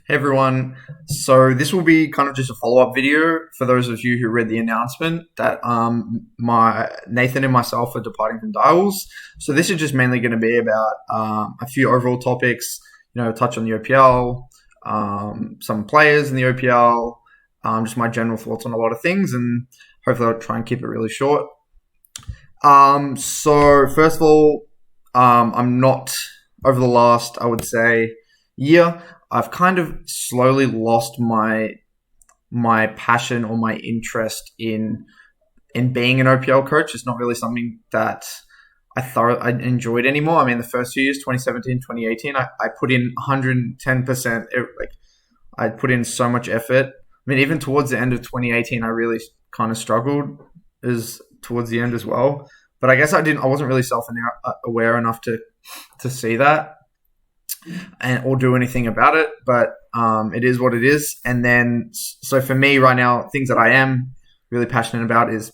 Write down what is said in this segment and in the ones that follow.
Hey everyone. So this will be kind of just a follow-up video for those of you who read the announcement that my Nathan and myself are departing from Dials. So this is just mainly going to be about a few overall topics, touch on the OPL, some players in the OPL, just my general thoughts on a lot of things, and hopefully I'll try and keep it really short. So first of all, I'm not over the last, I would say, year. I've kind of slowly lost my passion or my interest in being an OPL coach. It's not really something that I enjoyed anymore. I mean, the first few years, 2017, 2018, I put in 110%. Like I put in so much effort. I mean, even towards the end of 2018, I really kind of struggled as towards the end as well. But I guess I wasn't really self-aware enough to see that or do anything about it. But it is what it is. And then, so for me right now, things that I am really passionate about is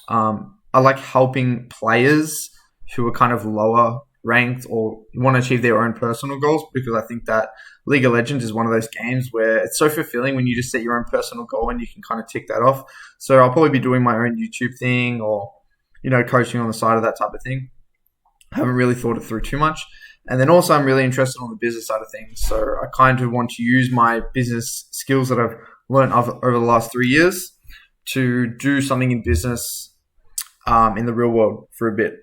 I like helping players who are kind of lower ranked or want to achieve their own personal goals, because I think that League of Legends is one of those games where it's so fulfilling when you just set your own personal goal and you can kind of tick that off. So I'll probably be doing my own YouTube thing or, coaching on the side of that type of thing. I haven't really thought it through too much. And then also I'm really interested on the business side of things. So I kind of want to use my business skills that I've learned over the last 3 years to do something in business in the real world for a bit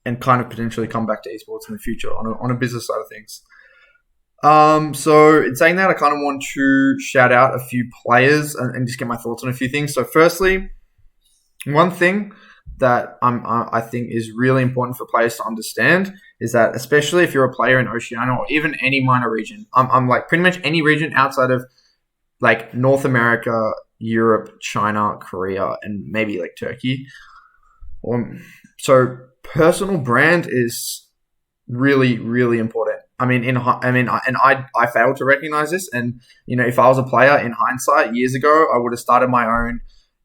and kind of potentially come back to esports in the future on a business side of things. So in saying that, I kind of want to shout out a few players and just get my thoughts on a few things. So firstly, one thing that I think is really important for players to understand is that, especially if you're a player in Oceania or even any minor region, I'm like pretty much any region outside of like North America, Europe, China, Korea, and maybe like Turkey. So personal brand is really, really important. I failed to recognize this. And, if I was a player in hindsight years ago, I would have started my own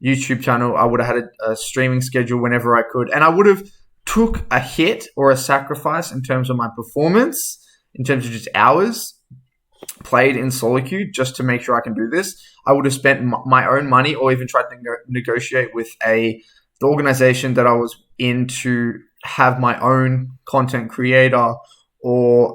YouTube channel. I would have had a streaming schedule whenever I could. And I would have took a hit or a sacrifice in terms of my performance, in terms of just hours played in solo queue just to make sure I can do this. I would have spent my own money or even tried to negotiate with the organization that I was in to have my own content creator or,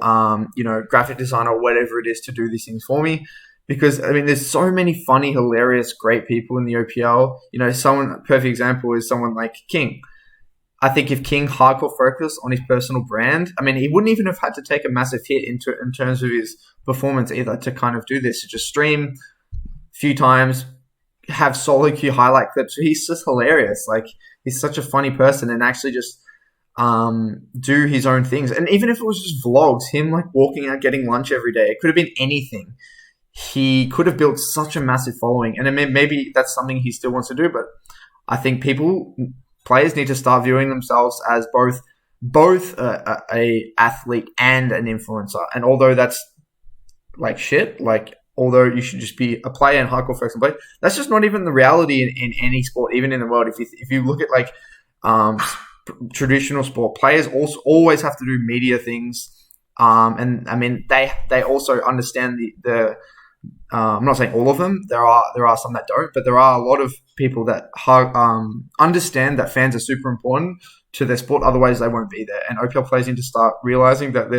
graphic designer or whatever it is to do these things for me. Because, there's so many funny, hilarious, great people in the OPL. A perfect example is someone like King. I think if King hardcore focused on his personal brand, he wouldn't even have had to take a massive hit in terms of his performance either to kind of do this. To just stream a few times, have solo queue highlight clips. He's just hilarious. Like, he's such a funny person and actually just do his own things. And even if it was just vlogs, him like walking out, getting lunch every day, it could have been anything. He could have built such a massive following. And maybe that's something he still wants to do. But I think players need to start viewing themselves as both a athlete and an influencer. And although that's like shit, although you should just be a player and hardcore focus and play, that's just not even the reality in any sport, even in the world. If you look at traditional sport, players also always have to do media things. They also understand the I'm not saying all of them. There are some that don't, but there are a lot of people that understand that fans are super important to their sport. Otherwise, they won't be there. And OPL players need to start realizing that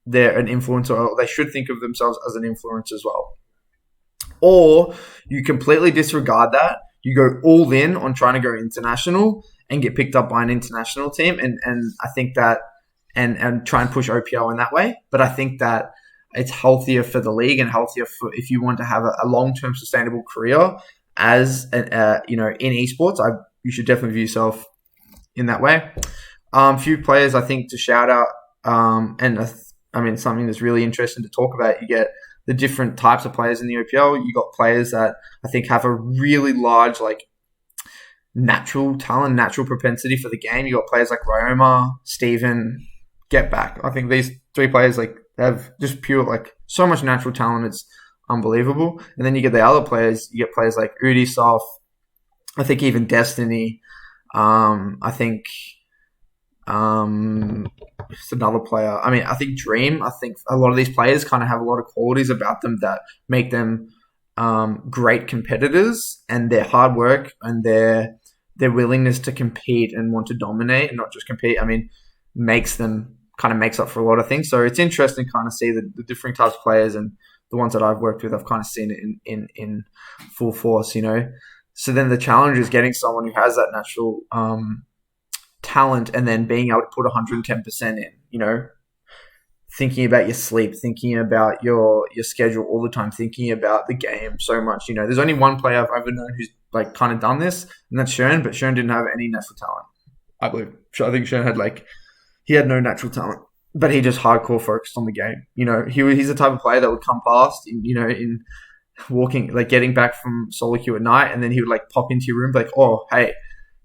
they're an influencer, or they should think of themselves as an influencer as well. Or you completely disregard that. You go all in on trying to go international and get picked up by an international team. And I think that and try and push OPL in that way. But I think that it's healthier for the league and healthier for if you want to have a long-term sustainable career as in esports. You should definitely view yourself in that way. Few players I think to shout out, something that's really interesting to talk about. You get the different types of players in the OPL. You got players that I think have a really large natural talent, natural propensity for the game. You got players like Ryoma, Steven, Get Back. I think these three players have just pure so much natural talent. It's unbelievable. And then you get the other players. You get players like Udisoft. I think even Destiny. I think Just another player. I mean, I think Dream. I think a lot of these players kind of have a lot of qualities about them that make them great competitors, and their hard work and their willingness to compete and want to dominate and not just compete. I mean, makes up for a lot of things. So it's interesting to kind of see the different types of players, and the ones that I've worked with, I've kind of seen it in full force. So then the challenge is getting someone who has that natural talent and then being able to put 110% in. Thinking about your sleep, thinking about your schedule all the time, thinking about the game so much. There's only one player I've ever known who's like kind of done this, and that's Shern. But Shern didn't have any natural talent, I believe. I think Shern had he had no natural talent, but he just hardcore focused on the game. He's the type of player that would come past, in walking, like getting back from solo queue at night, and then he would like pop into your room, like, oh, hey,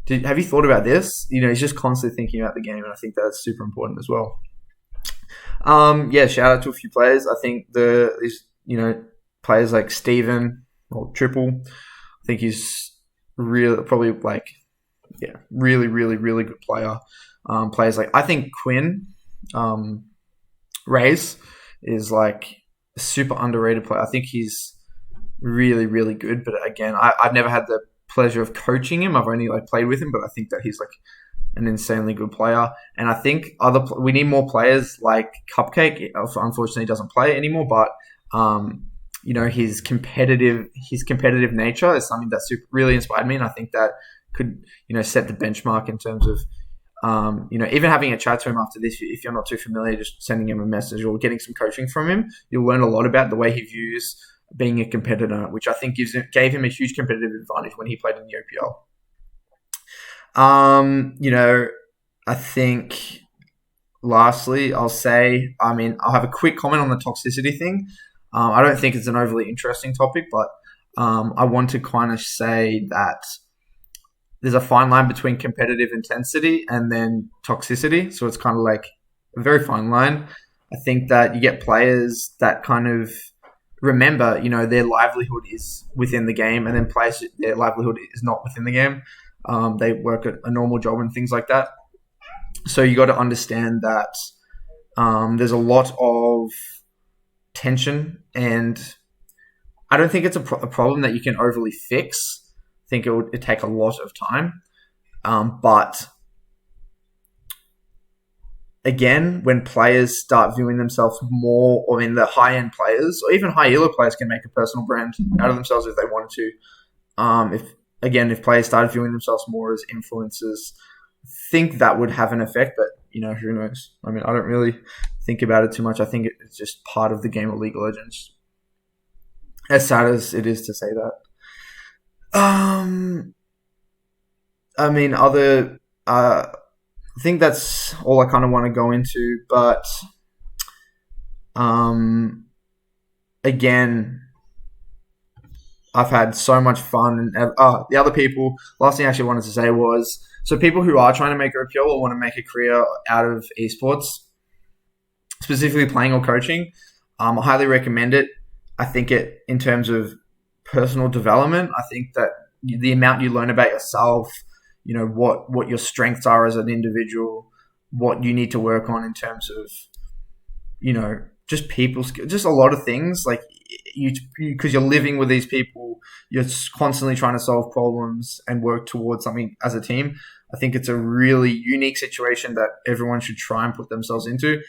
have you thought about this? He's just constantly thinking about the game, and I think that's super important as well. Shout out to a few players. I think these players like Steven or Triple. I think he's really probably really really really good player. Players like, I think Quinn, Rays is like a super underrated player. I think he's really really good. But again, I've never had the pleasure of coaching him. I've only played with him, but I think that he's an insanely good player. And I think we need more players like Cupcake. Unfortunately, he doesn't play anymore, but his competitive nature is something that really inspired me, and I think that could set the benchmark in terms of even having a chat to him after this. If you're not too familiar, just sending him a message or getting some coaching from him, you'll learn a lot about the way he views being a competitor, which I think gave him a huge competitive advantage when he played in the OPL. I think lastly, I'll have a quick comment on the toxicity thing. I don't think it's an overly interesting topic, but I want to kind of say that there's a fine line between competitive intensity and then toxicity. So it's kind of like a very fine line. I think that you get players that kind of remember, their livelihood is within the game, and then players, their livelihood is not within the game. They work at a normal job and things like that. So you got to understand that there's a lot of tension, and I don't think it's a problem that you can overly fix. I think it'd take a lot of time. But again, when players start viewing themselves more, or in the high-end players, or even high elo players can make a personal brand out of themselves if they wanted to. If players started viewing themselves more as influencers, I think that would have an effect, but who knows? I mean, I don't really think about it too much. I think it's just part of the game of League of Legends. As sad as it is to say that. I think that's all I kind of want to go into, but again, I've had so much fun. And the other people, last thing I actually wanted to say was, so people who are trying to make a OPL or want to make a career out of esports, specifically playing or coaching, I highly recommend it. I think in terms of personal development, I think that the amount you learn about yourself, what your strengths are as an individual, what you need to work on in terms of, just people skills, just a lot of things, like because you're living with these people, you're constantly trying to solve problems and work towards something as a team. I think it's a really unique situation that everyone should try and put themselves into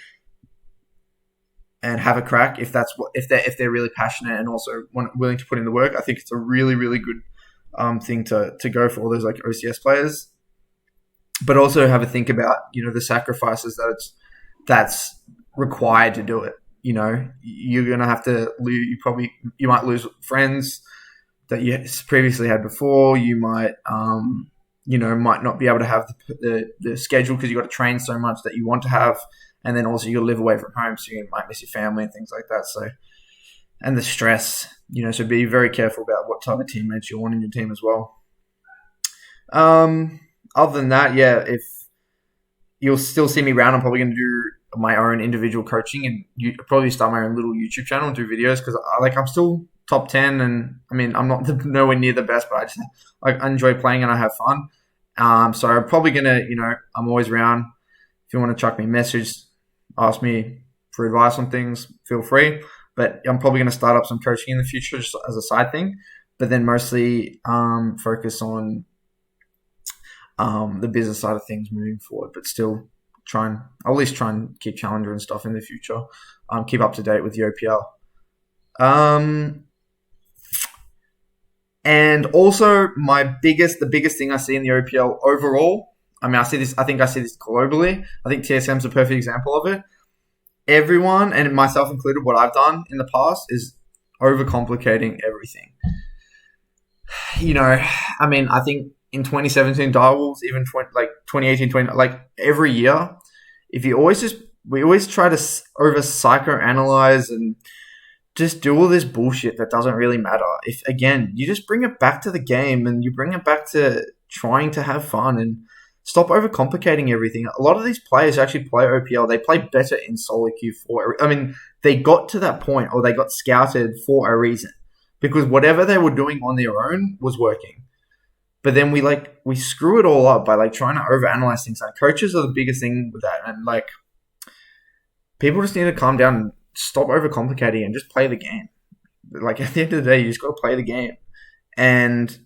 and have a crack if they're really passionate and also willing to put in the work. I think it's a really, really good thing to go for all those like OCS players, but also have a think about the sacrifices that's required to do it. You're gonna have to lose. You might lose friends that you previously had before. You might might not be able to have the schedule because you got to train so much that you want to have, and then also you live away from home, so you might miss your family and things like that. So, and the stress, so be very careful about what type of teammates you want in your team as well. Other than that, if you'll still see me around, I'm probably going to do my own individual coaching and probably start my own little YouTube channel and do videos because I'm still top 10, and I mean I'm not nowhere near the best, but I enjoy playing and I have fun. So I'm probably gonna I'm always around. If you want to chuck me a message, ask me for advice on things, feel free. But I'm probably going to start up some coaching in the future just as a side thing, but then mostly focus on the business side of things moving forward. But still at least try and keep Challenger and stuff in the future. Keep up to date with the OPL. And also the biggest thing I see in the OPL overall. I mean, I think I see this globally. I think TSM's a perfect example of it. Everyone, and myself included, what I've done in the past is overcomplicating everything. I mean, I think in 2017 Direwolves, even 2018, every year, we always try to over psychoanalyze and just do all this bullshit that doesn't really matter. If, again, you just bring it back to the game and you bring it back to trying to have fun and stop overcomplicating everything. A lot of these players actually play OPL. They play better in solo queue they got to that point, or they got scouted for a reason, because whatever they were doing on their own was working. But then we screw it all up by trying to overanalyze things. Coaches are the biggest thing with that, and people just need to calm down and stop overcomplicating and just play the game. At the end of the day, you just got to play the game and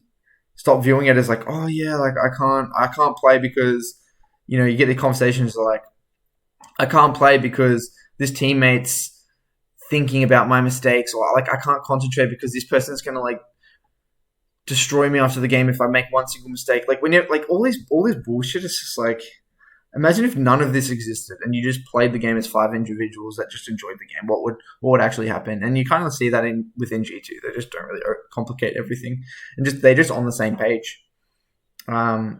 stop viewing it as oh yeah, I can't play because, you get the conversations I can't play because this teammate's thinking about my mistakes, or I can't concentrate because this person's going to destroy me after the game if I make one single mistake. When you all this bullshit is just imagine if none of this existed and you just played the game as 5 individuals that just enjoyed the game. What would actually happen? And you kind of see that within G2. They just don't really complicate everything, and they're just on the same page. But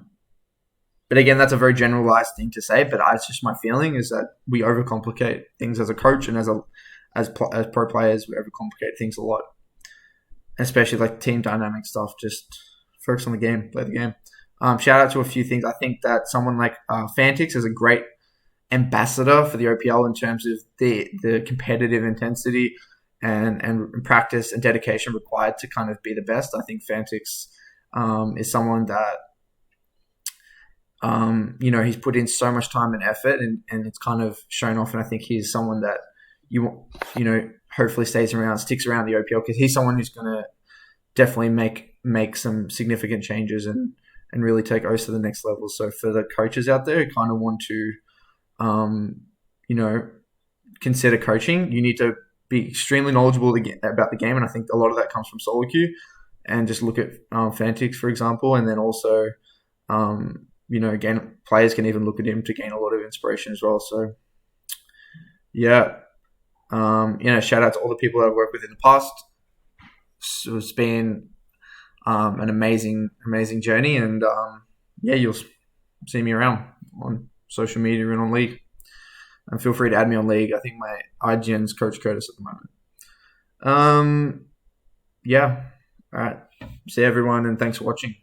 again, that's a very generalized thing to say. But it's just my feeling is that we overcomplicate things as a coach, and as pro players, we overcomplicate things a lot, especially team dynamic stuff. Just focus on the game, play the game. Shout out to a few things. I think that someone like Fantix is a great ambassador for the OPL in terms of the competitive intensity and practice and dedication required to kind of be the best. I think Fantix is someone that he's put in so much time and effort, and it's kind of shown off. And I think he's someone that hopefully sticks around the OPL, because he's someone who's going to definitely make some significant changes and really take OS to the next level. So for the coaches out there who kind of want to, consider coaching, you need to be extremely knowledgeable about the game. And I think a lot of that comes from solo queue, and just look at Fantix, for example. And then also, players can even look at him to gain a lot of inspiration as well. So yeah, shout out to all the people that I've worked with in the past. So it's been an amazing journey, and you'll see me around on social media and on League, and feel free to add me on League. I think my IGN's Coach Curtis at the moment. All right, see everyone, and thanks for watching.